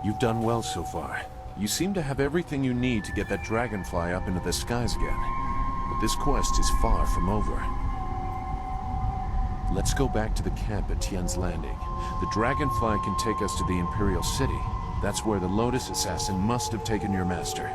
You've done well so far. You seem to have everything you need to get that dragonfly up into the skies again. But this quest is far from over. Let's go back to the camp at Tian's Landing. The dragonfly can take us to the Imperial City. That's where the Lotus Assassin must have taken your master.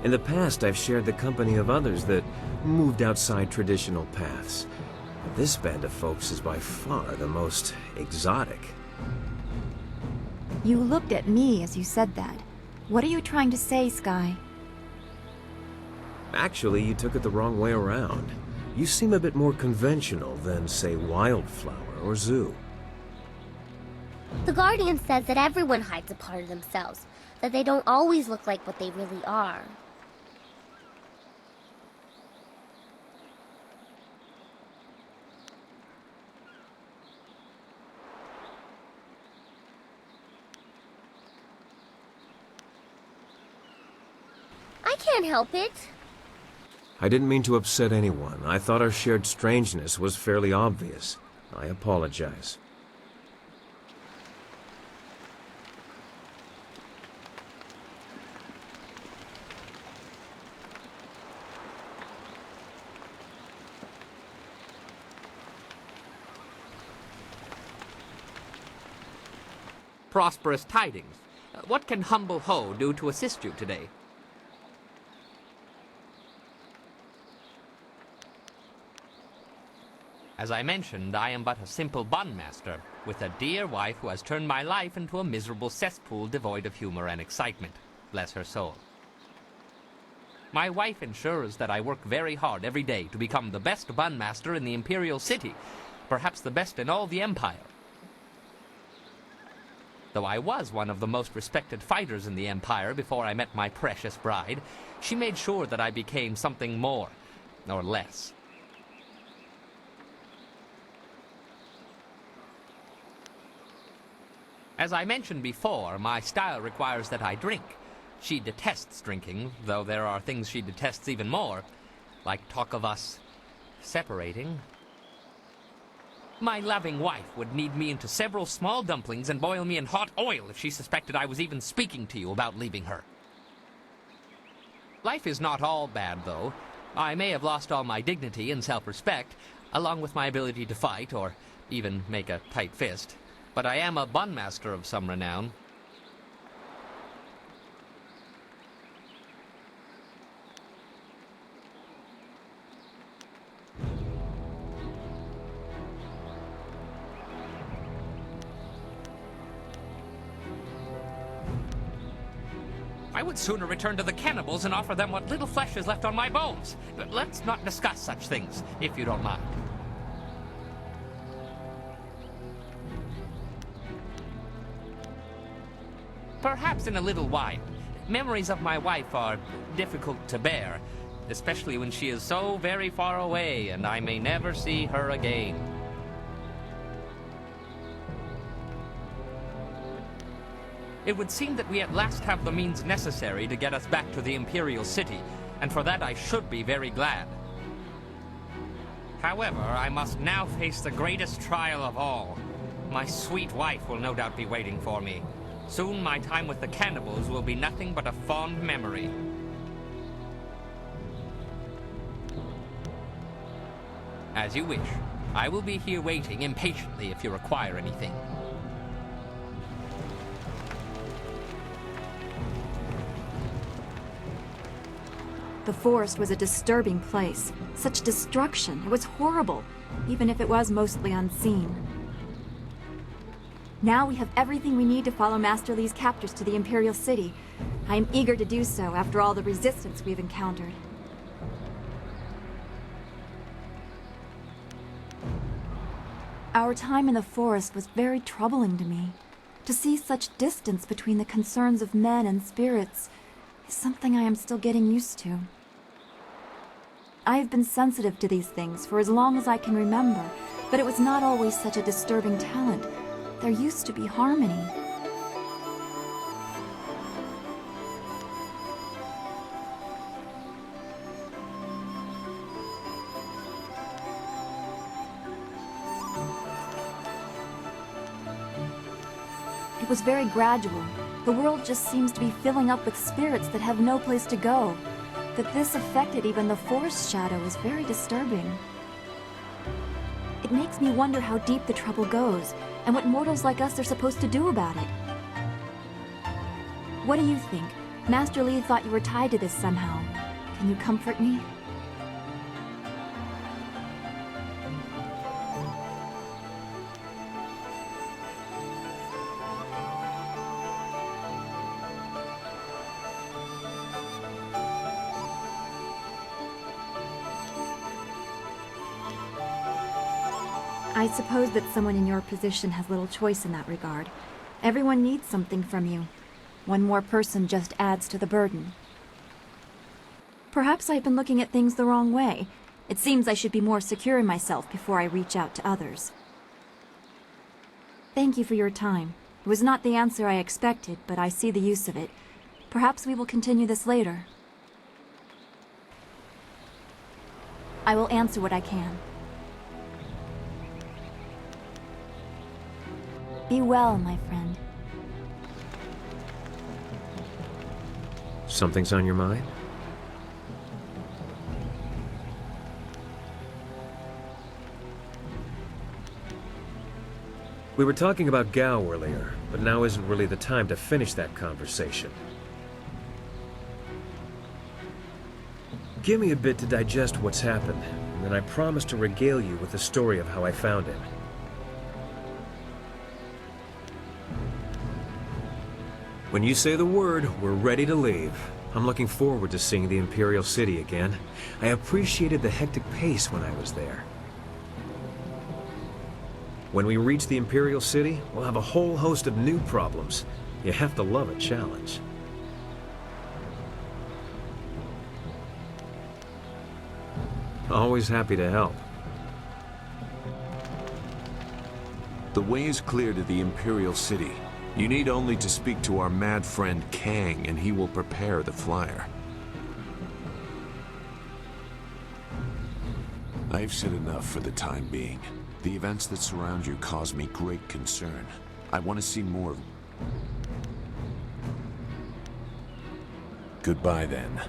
In the past, I've shared the company of others that moved outside traditional paths. But this band of folks is by far the most exotic. You looked at me as you said that. What are you trying to say, Sky? Actually, you took it the wrong way around. You seem a bit more conventional than, say, Wildflower or Zoo. The Guardian says that everyone hides a part of themselves, that they don't always look like what they really are. I can't help it. I didn't mean to upset anyone. I thought our shared strangeness was fairly obvious. I apologize. Prosperous tidings. What can humble Ho do to assist you today? As I mentioned, I am but a simple bun master, with a dear wife who has turned my life into a miserable cesspool devoid of humor and excitement. Bless her soul. My wife ensures that I work very hard every day to become the best bun master in the Imperial City, perhaps the best in all the Empire. Though I was one of the most respected fighters in the Empire before I met my precious bride, she made sure that I became something more, or less. As I mentioned before, my style requires that I drink. She detests drinking, though there are things she detests even more, like talk of us separating. My loving wife would knead me into several small dumplings and boil me in hot oil if she suspected I was even speaking to you about leaving her. Life is not all bad, though. I may have lost all my dignity and self-respect, along with my ability to fight, or even make a tight fist. But I am a bun master of some renown. I would sooner return to the cannibals and offer them what little flesh is left on my bones. But let's not discuss such things, if you don't mind. Perhaps in a little while. Memories of my wife are difficult to bear, especially when she is so very far away and I may never see her again. It would seem that we at last have the means necessary to get us back to the Imperial City, and for that I should be very glad. However, I must now face the greatest trial of all. My sweet wife will no doubt be waiting for me. Soon my time with the cannibals will be nothing but a fond memory. As you wish. I will be here waiting impatiently if you require anything. The forest was a disturbing place. Such destruction. It was horrible, even if it was mostly unseen. Now we have everything we need to follow Master Li's captors to the Imperial City. I am eager to do so after all the resistance we've encountered. Our time in the forest was very troubling to me. To see such distance between the concerns of men and spirits is something I am still getting used to. I have been sensitive to these things for as long as I can remember, but it was not always such a disturbing talent. There used to be harmony. It was very gradual. The world just seems to be filling up with spirits that have no place to go. That this affected even the forest shadow is very disturbing. It makes me wonder how deep the trouble goes, and what mortals like us are supposed to do about it. What do you think? Master Li thought you were tied to this somehow. Can you comfort me? I suppose that someone in your position has little choice in that regard. Everyone needs something from you. One more person just adds to the burden. Perhaps I've been looking at things the wrong way. It seems I should be more secure in myself before I reach out to others. Thank you for your time. It was not the answer I expected, but I see the use of it. Perhaps we will continue this later. I will answer what I can. Be well, my friend. Something's on your mind? We were talking about Gao earlier, but now isn't really the time to finish that conversation. Give me a bit to digest what's happened, and then I promise to regale you with the story of how I found him. When you say the word, we're ready to leave. I'm looking forward to seeing the Imperial City again. I appreciated the hectic pace when I was there. When we reach the Imperial City, we'll have a whole host of new problems. You have to love a challenge. Always happy to help. The way is clear to the Imperial City. You need only to speak to our mad friend Kang, and he will prepare the flyer. I've said enough for the time being. The events that surround you cause me great concern. I want to see more of... Goodbye, then.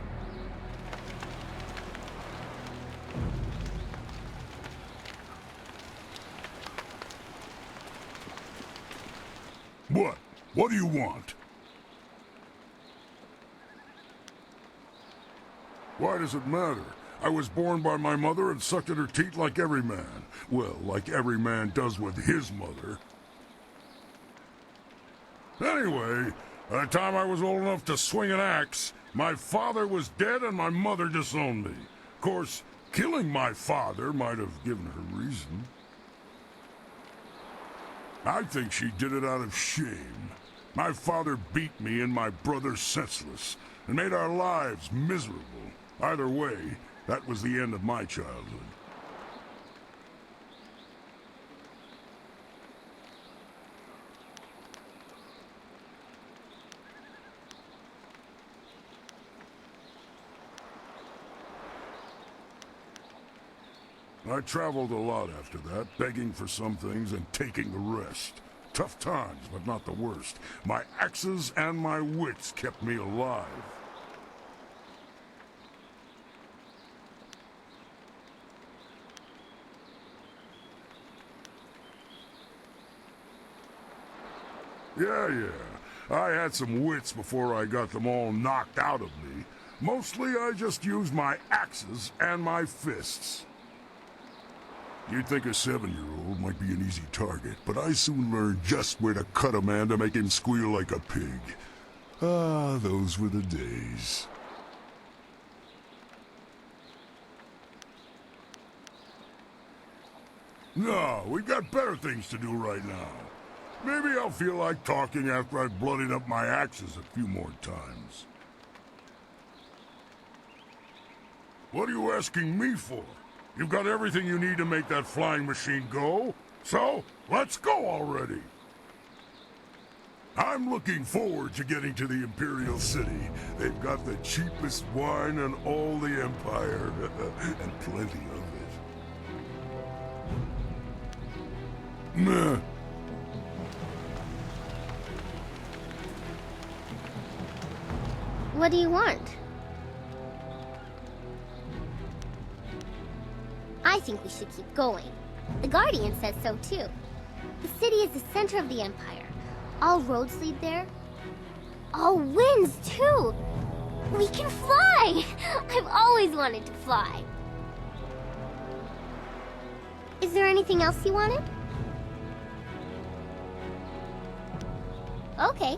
What? What do you want? Why does it matter? I was born by my mother and sucked at her teat like every man. Well, like every man does with his mother. Anyway, by the time I was old enough to swing an axe, my father was dead and my mother disowned me. Of course, killing my father might have given her reason. I think she did it out of shame. My father beat me and my brother senseless, and made our lives miserable. Either way, that was the end of my childhood. I traveled a lot after that, begging for some things and taking the rest. Tough times, but not the worst. My axes and my wits kept me alive. Yeah. I had some wits before I got them all knocked out of me. Mostly I just used my axes and my fists. You'd think a 7-year-old might be an easy target, but I soon learned just where to cut a man to make him squeal like a pig. Ah, those were the days. No, we've got better things to do right now. Maybe I'll feel like talking after I've bloodied up my axes a few more times. What are you asking me for? You've got everything you need to make that flying machine go. So, let's go already. I'm looking forward to getting to the Imperial City. They've got the cheapest wine in all the Empire, and plenty of it. Meh. What do you want? I think we should keep going. The Guardian says so too. The city is the center of the Empire. All roads lead there. All winds too! We can fly! I've always wanted to fly. Is there anything else you wanted? Okay.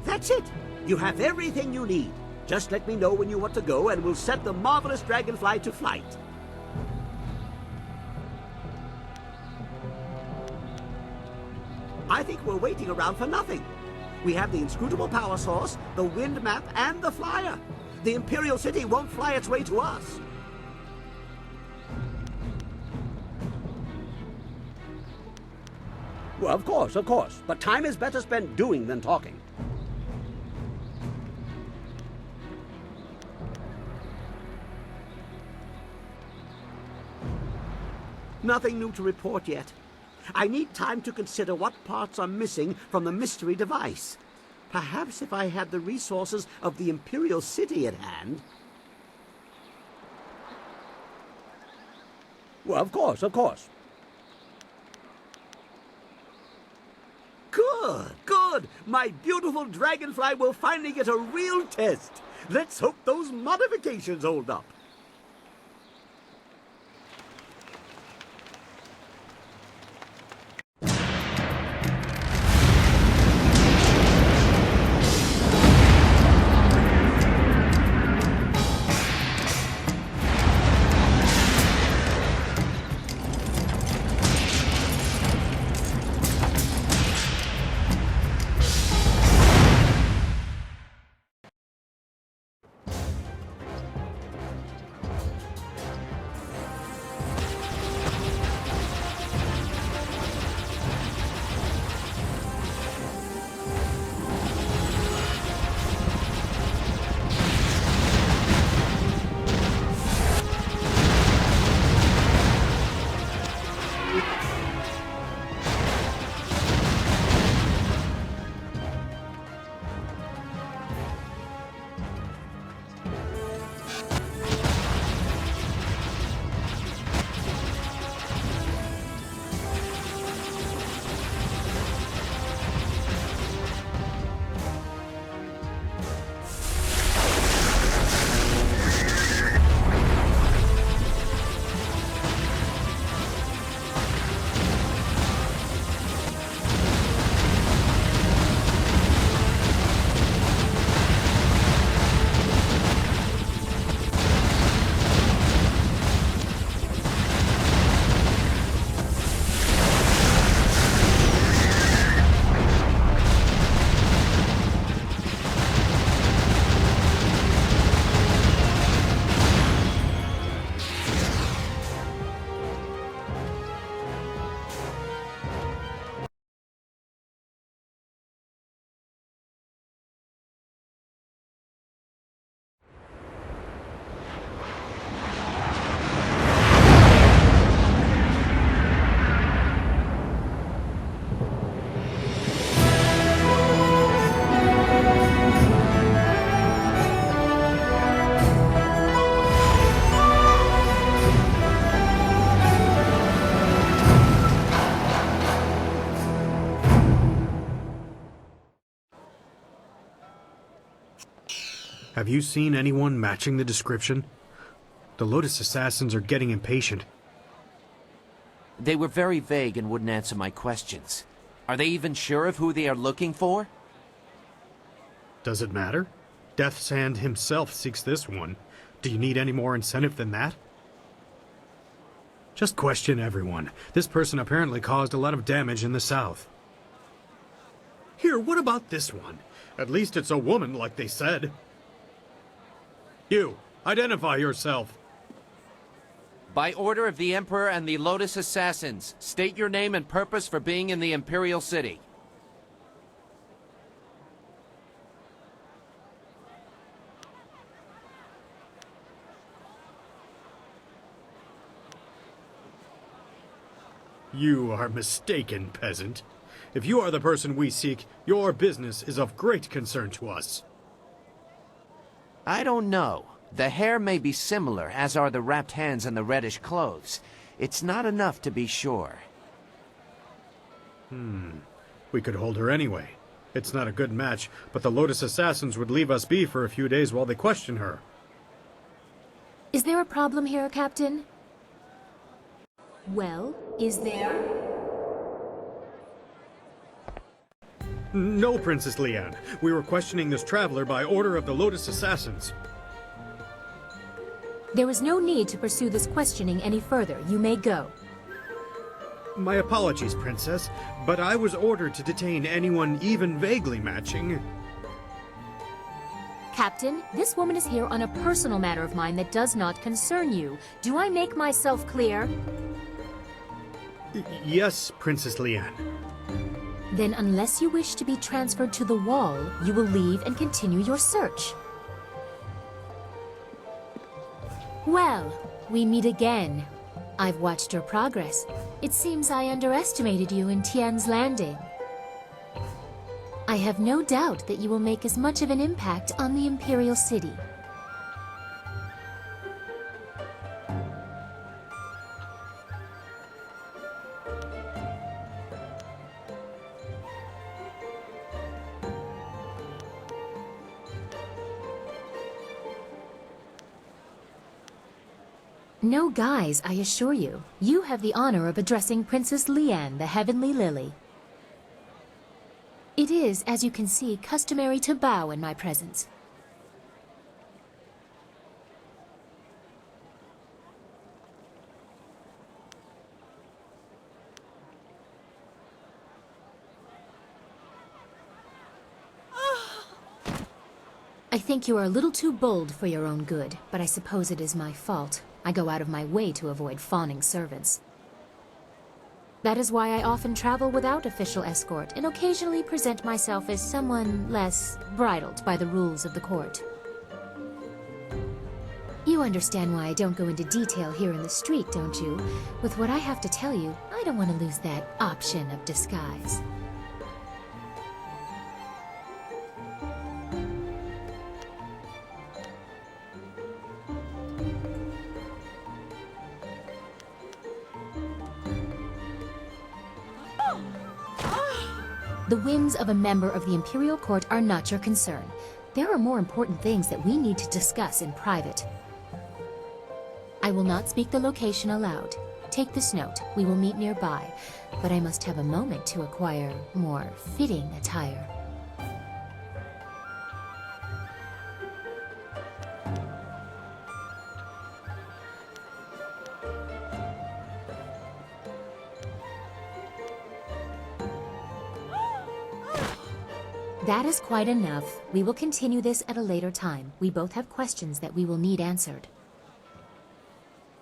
That's it! You have everything you need. Just let me know when you want to go and we'll set the marvelous dragonfly to flight. I think we're waiting around for nothing. We have the inscrutable power source, the wind map, and the flyer. The Imperial City won't fly its way to us. Well, of course. But time is better spent doing than talking. Nothing new to report yet. I need time to consider what parts are missing from the mystery device. Perhaps if I had the resources of the Imperial City at hand. Well, of course. Good. My beautiful dragonfly will finally get a real test. Let's hope those modifications hold up. Have you seen anyone matching the description? The Lotus assassins are getting impatient. They were very vague and wouldn't answer my questions. Are they even sure of who they are looking for? Does it matter? Death's Hand himself seeks this one. Do you need any more incentive than that? Just question everyone. This person apparently caused a lot of damage in the south. Here, what about this one? At least it's a woman, like they said. You, identify yourself. By order of the Emperor and the Lotus Assassins, state your name and purpose for being in the Imperial City. You are mistaken, peasant. If you are the person we seek, your business is of great concern to us. I don't know. The hair may be similar, as are the wrapped hands and the reddish clothes. It's not enough to be sure. We could hold her anyway. It's not a good match, but the Lotus assassins would leave us be for a few days while they question her. Is there a problem here, Captain? Well, is there? No, Princess Leanne. We were questioning this traveler by order of the Lotus assassins. There is no need to pursue this questioning any further. You may go. My apologies, Princess, but I was ordered to detain anyone even vaguely matching. Captain, this woman is here on a personal matter of mine that does not concern you. Do I make myself clear? Yes, Princess Leanne. Then unless you wish to be transferred to the wall, you will leave and continue your search. Well, we meet again. I've watched your progress. It seems I underestimated you in Tian's Landing. I have no doubt that you will make as much of an impact on the Imperial City. No guise, I assure you. You have the honor of addressing Princess Leanne, the Heavenly Lily. It is, as you can see, customary to bow in my presence. I think you are a little too bold for your own good, but I suppose it is my fault. I go out of my way to avoid fawning servants. That is why I often travel without official escort and occasionally present myself as someone less bridled by the rules of the court. You understand why I don't go into detail here in the street, don't you? With what I have to tell you, I don't want to lose that option of disguise. The whims of a member of the Imperial Court are not your concern. There are more important things that we need to discuss in private. I will not speak the location aloud. Take this note. We will meet nearby. But I must have a moment to acquire more fitting attire. That is quite enough. We will continue this at a later time. We both have questions that we will need answered.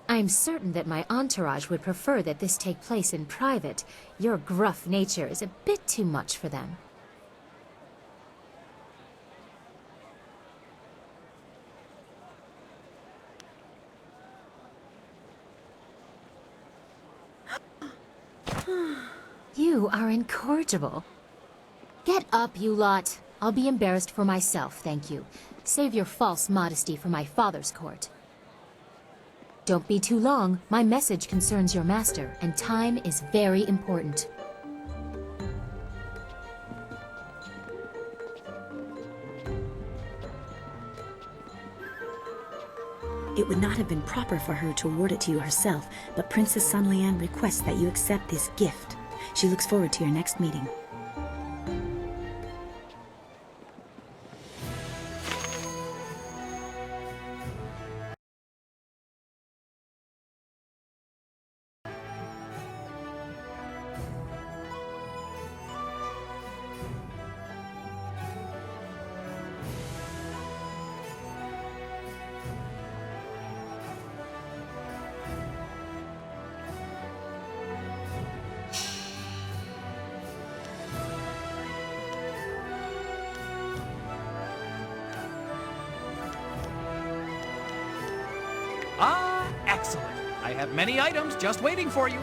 I'm certain that my entourage would prefer that this take place in private. Your gruff nature is a bit too much for them. You are incorrigible. Get up, you lot. I'll be embarrassed for myself, thank you. Save your false modesty for my father's court. Don't be too long. My message concerns your master, and time is very important. It would not have been proper for her to award it to you herself, but Princess Sun Lian requests that you accept this gift. She looks forward to your next meeting. Ah, excellent. I have many items just waiting for you.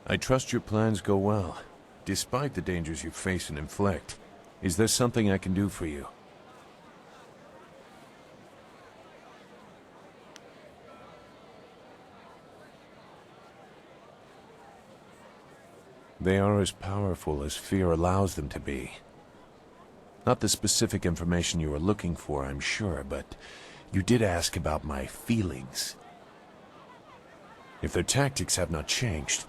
I trust your plans go well, despite the dangers you face and inflict. Is there something I can do for you? They are as powerful as fear allows them to be. Not the specific information you are looking for, I'm sure, but you did ask about my feelings. If their tactics have not changed,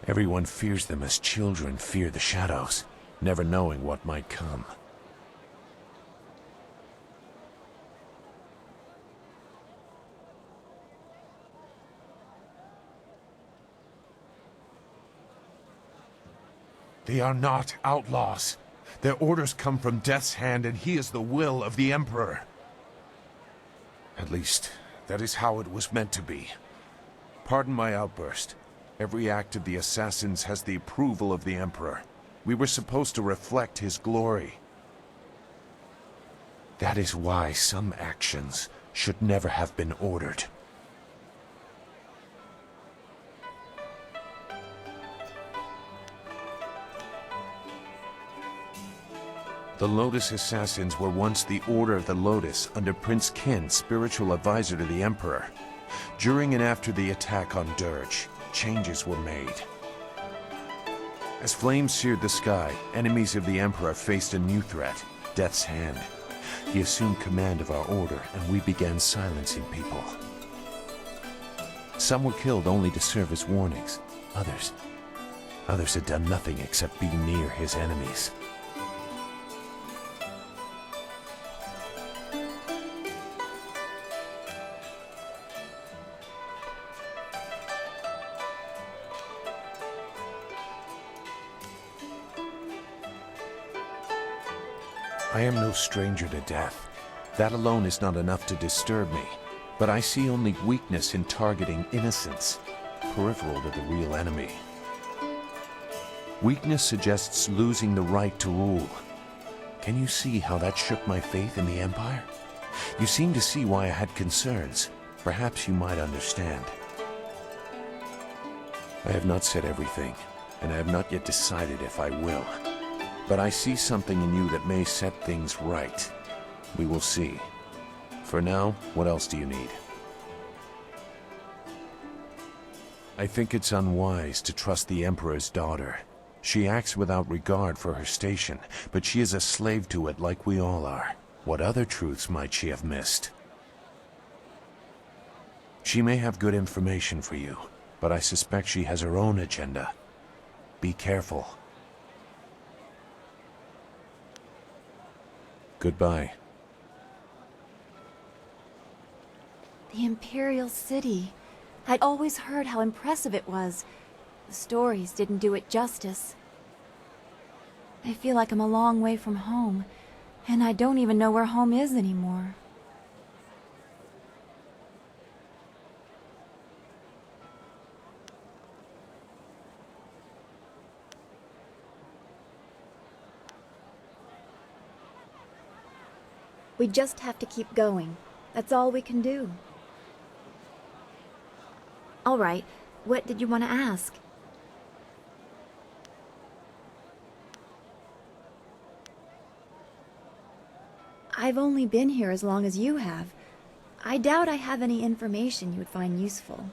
everyone fears them as children fear the shadows, never knowing what might come. They are not outlaws. Their orders come from Death's hand, and he is the will of the Emperor. At least, that is how it was meant to be. Pardon my outburst. Every act of the assassins has the approval of the Emperor. We were supposed to reflect his glory. That is why some actions should never have been ordered. The Lotus Assassins were once the Order of the Lotus under Prince Qin, spiritual advisor to the Emperor. During and after the attack on Dirge, changes were made. As flames seared the sky, enemies of the Emperor faced a new threat, Death's Hand. He assumed command of our order, and we began silencing people. Some were killed only to serve as warnings. Others had done nothing except be near his enemies. I am no stranger to death. That alone is not enough to disturb me. But I see only weakness in targeting innocents, peripheral to the real enemy. Weakness suggests losing the right to rule. Can you see how that shook my faith in the Empire? You seem to see why I had concerns. Perhaps you might understand. I have not said everything, and I have not yet decided if I will. But I see something in you that may set things right. We will see. For now, what else do you need? I think it's unwise to trust the Emperor's daughter. She acts without regard for her station, but she is a slave to it like we all are. What other truths might she have missed? She may have good information for you, but I suspect she has her own agenda. Be careful. Goodbye. The Imperial City. I'd always heard how impressive it was. The stories didn't do it justice. I feel like I'm a long way from home, and I don't even know where home is anymore. We just have to keep going. That's all we can do. All right, what did you want to ask? I've only been here as long as you have. I doubt I have any information you would find useful.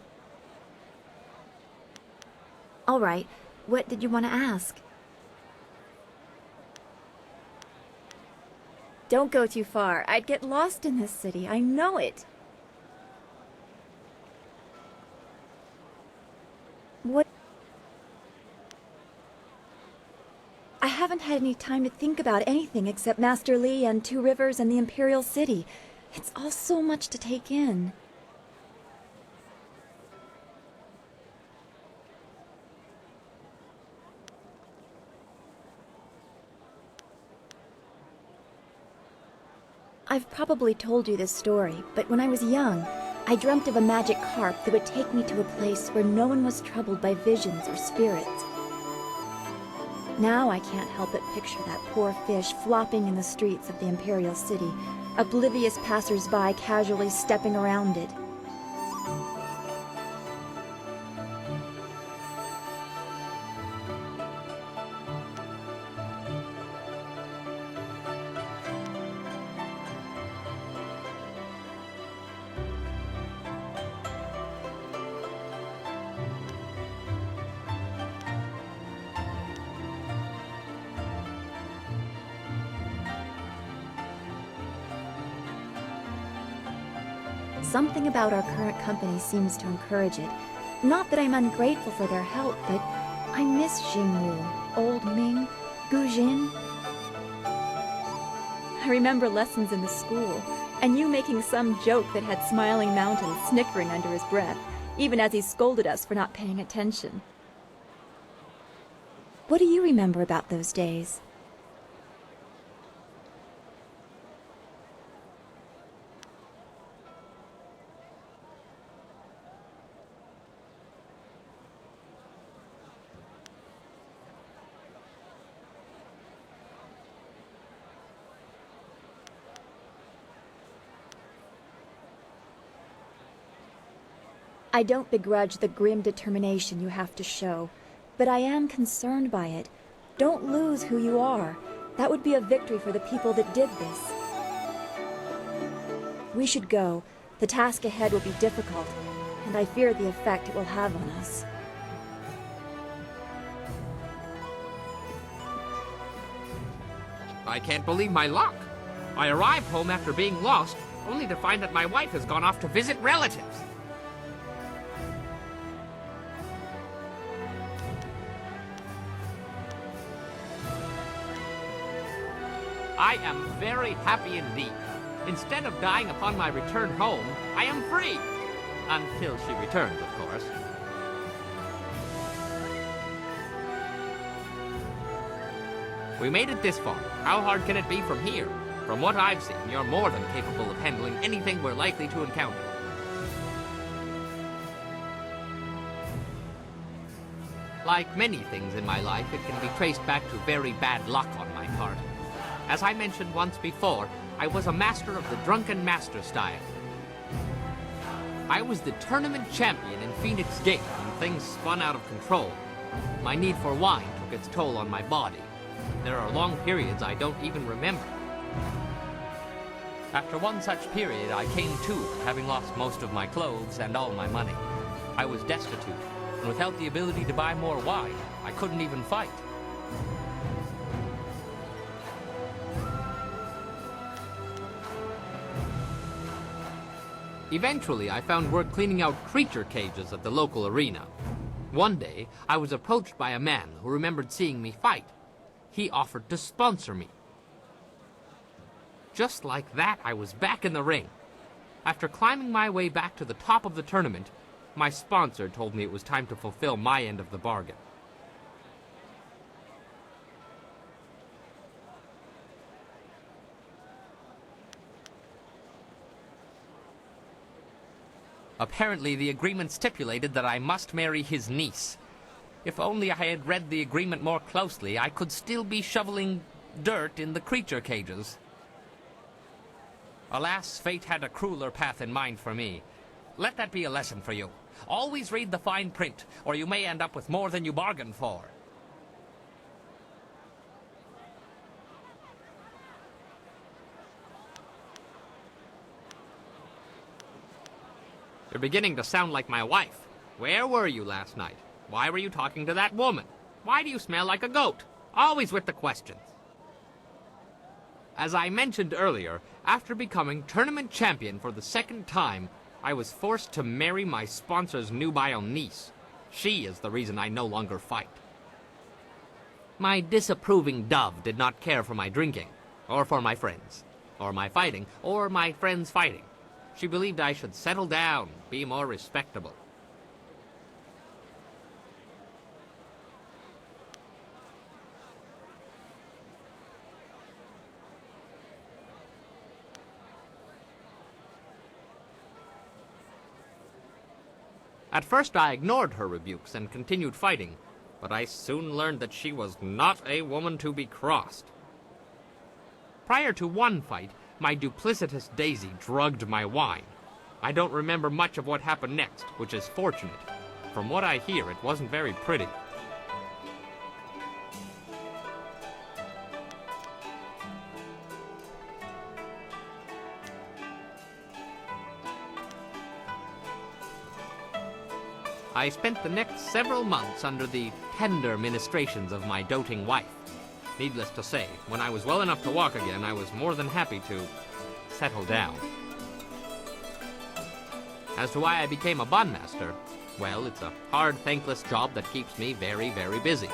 All right, what did you want to ask? Don't go too far. I'd get lost in this city. I know it. What? I haven't had any time to think about anything except Master Li and Two Rivers and the Imperial City. It's all so much to take in. I've probably told you this story, but when I was young, I dreamt of a magic harp that would take me to a place where no one was troubled by visions or spirits. Now I can't help but picture that poor fish flopping in the streets of the Imperial City, oblivious passers-by casually stepping around it. Something about our current company seems to encourage it. Not that I'm ungrateful for their help, but I miss Xingwu, Old Ming, Gu Jin. I remember lessons in the school, and you making some joke that had Smiling Mountain snickering under his breath, even as he scolded us for not paying attention. What do you remember about those days? I don't begrudge the grim determination you have to show, but I am concerned by it. Don't lose who you are. That would be a victory for the people that did this. We should go. The task ahead will be difficult, and I fear the effect it will have on us. I can't believe my luck. I arrived home after being lost, only to find that my wife has gone off to visit relatives. I am very happy indeed. Instead of dying upon my return home, I am free. Until she returns, of course. We made it this far. How hard can it be from here? From what I've seen, you're more than capable of handling anything we're likely to encounter. Like many things in my life, it can be traced back to very bad luck on my part. As I mentioned once before, I was a master of the drunken master style. I was the tournament champion in Phoenix Gate when things spun out of control. My need for wine took its toll on my body. There are long periods I don't even remember. After one such period, I came to, having lost most of my clothes and all my money. I was destitute, and without the ability to buy more wine, I couldn't even fight. Eventually, I found work cleaning out creature cages at the local arena. One day, I was approached by a man who remembered seeing me fight. He offered to sponsor me. Just like that, I was back in the ring. After climbing my way back to the top of the tournament, my sponsor told me it was time to fulfill my end of the bargain. Apparently, the agreement stipulated that I must marry his niece. If only I had read the agreement more closely, I could still be shoveling dirt in the creature cages. Alas, fate had a crueler path in mind for me. Let that be a lesson for you. Always read the fine print, or you may end up with more than you bargained for. You're beginning to sound like my wife. Where were you last night? Why were you talking to that woman? Why do you smell like a goat? Always with the questions. As I mentioned earlier, after becoming tournament champion for the second time, I was forced to marry my sponsor's nubile niece. She is the reason I no longer fight. My disapproving dove did not care for my drinking, or for my friends, or my fighting, or my friends fighting. She believed I should settle down, be more respectable. At first I ignored her rebukes and continued fighting, but I soon learned that she was not a woman to be crossed. Prior to one fight, my duplicitous Daisy drugged my wine. I don't remember much of what happened next, which is fortunate. From what I hear, it wasn't very pretty. I spent the next several months under the tender ministrations of my doting wife. Needless to say, when I was well enough to walk again, I was more than happy to settle down. As to why I became a bondmaster, well, it's a hard, thankless job that keeps me very, very busy.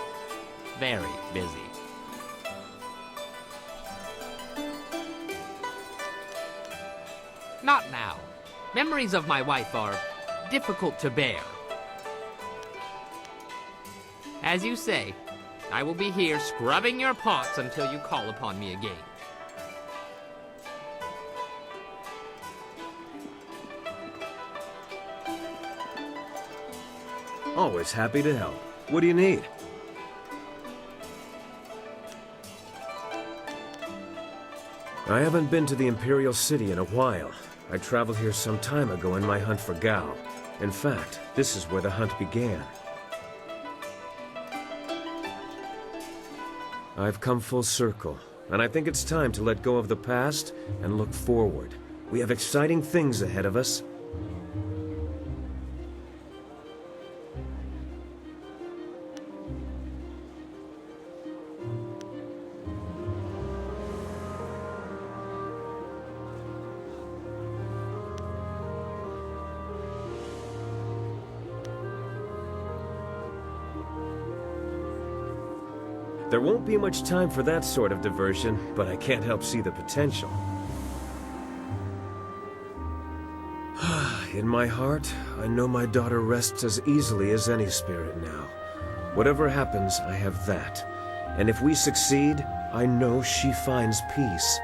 Very busy. Not now. Memories of my wife are difficult to bear. As you say, I will be here scrubbing your pots until you call upon me again. Always happy to help. What do you need? I haven't been to the Imperial City in a while. I traveled here some time ago in my hunt for Gao. In fact, this is where the hunt began. I've come full circle, and I think it's time to let go of the past and look forward. We have exciting things ahead of us. There won't be much time for that sort of diversion, but I can't help see the potential. In my heart, I know my daughter rests as easily as any spirit now. Whatever happens, I have that. And if we succeed, I know she finds peace.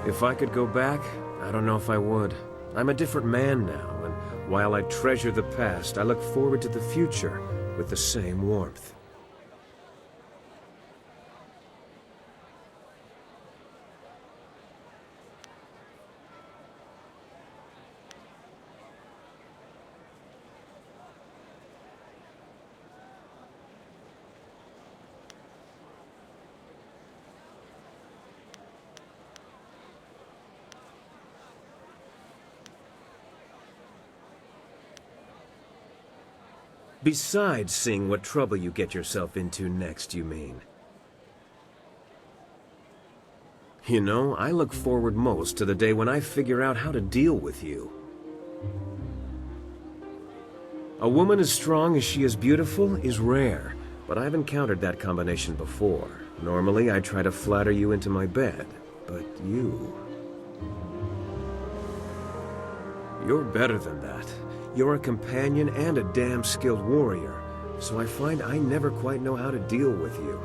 If I could go back, I don't know if I would. I'm a different man now, and while I treasure the past, I look forward to the future with the same warmth. Besides seeing what trouble you get yourself into next, you mean? You know, I look forward most to the day when I figure out how to deal with you. A woman as strong as she is beautiful is rare, but I've encountered that combination before. Normally, I try to flatter you into my bed, but you... You're better than that. You're a companion and a damn skilled warrior, so I find I never quite know how to deal with you.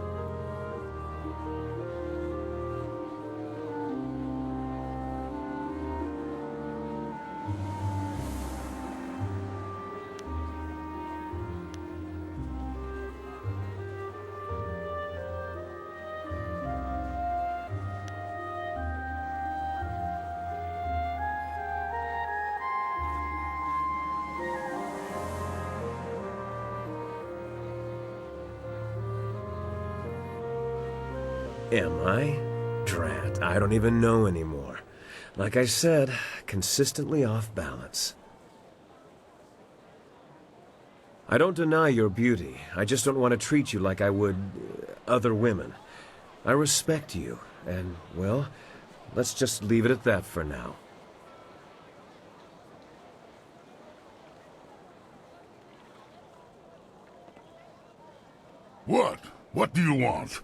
Am I? Drat, I don't even know anymore. Like I said, consistently off balance. I don't deny your beauty. I just don't want to treat you like I would other women. I respect you, and, well, let's just leave it at that for now. What? What do you want?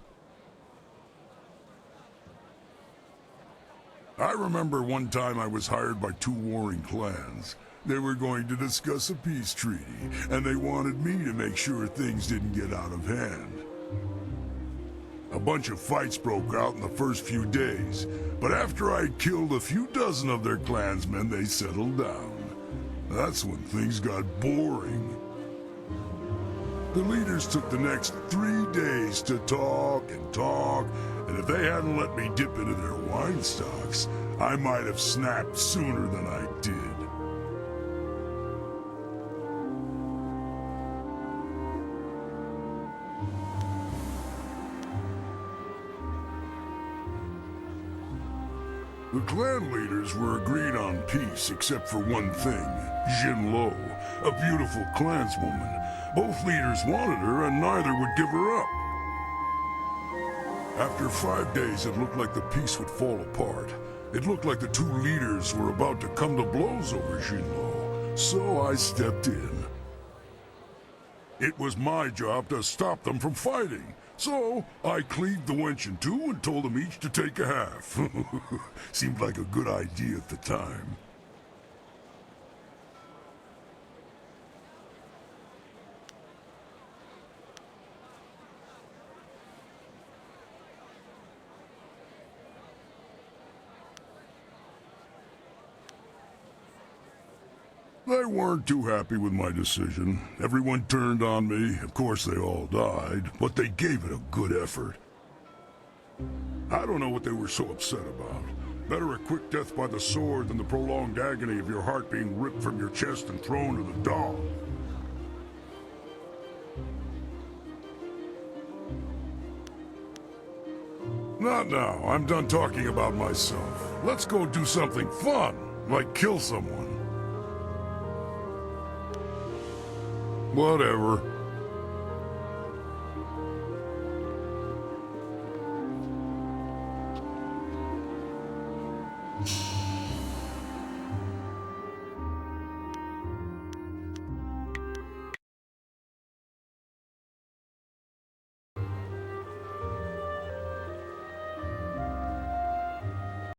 I remember one time I was hired by two warring clans. They were going to discuss a peace treaty, and they wanted me to make sure things didn't get out of hand. A bunch of fights broke out in the first few days, but after I'd killed a few dozen of their clansmen, they settled down. That's when things got boring. The leaders took the next 3 days to talk and talk, and if they hadn't let me dip into their wine stocks, I might have snapped sooner than I did. The clan leaders were agreed on peace except for one thing, Jinlo, a beautiful clanswoman. Both leaders wanted her and neither would give her up. After 5 days, it looked like the peace would fall apart. It looked like the two leaders were about to come to blows over Jinlo, so I stepped in. It was my job to stop them from fighting, so I cleaved the wench in two and told them each to take a half. Seemed like a good idea at the time. They weren't too happy with my decision. Everyone turned on me. Of course, they all died, but they gave it a good effort. I don't know what they were so upset about. Better a quick death by the sword than the prolonged agony of your heart being ripped from your chest and thrown to the dog. Not now. I'm done talking about myself. Let's go do something fun, like kill someone. Whatever.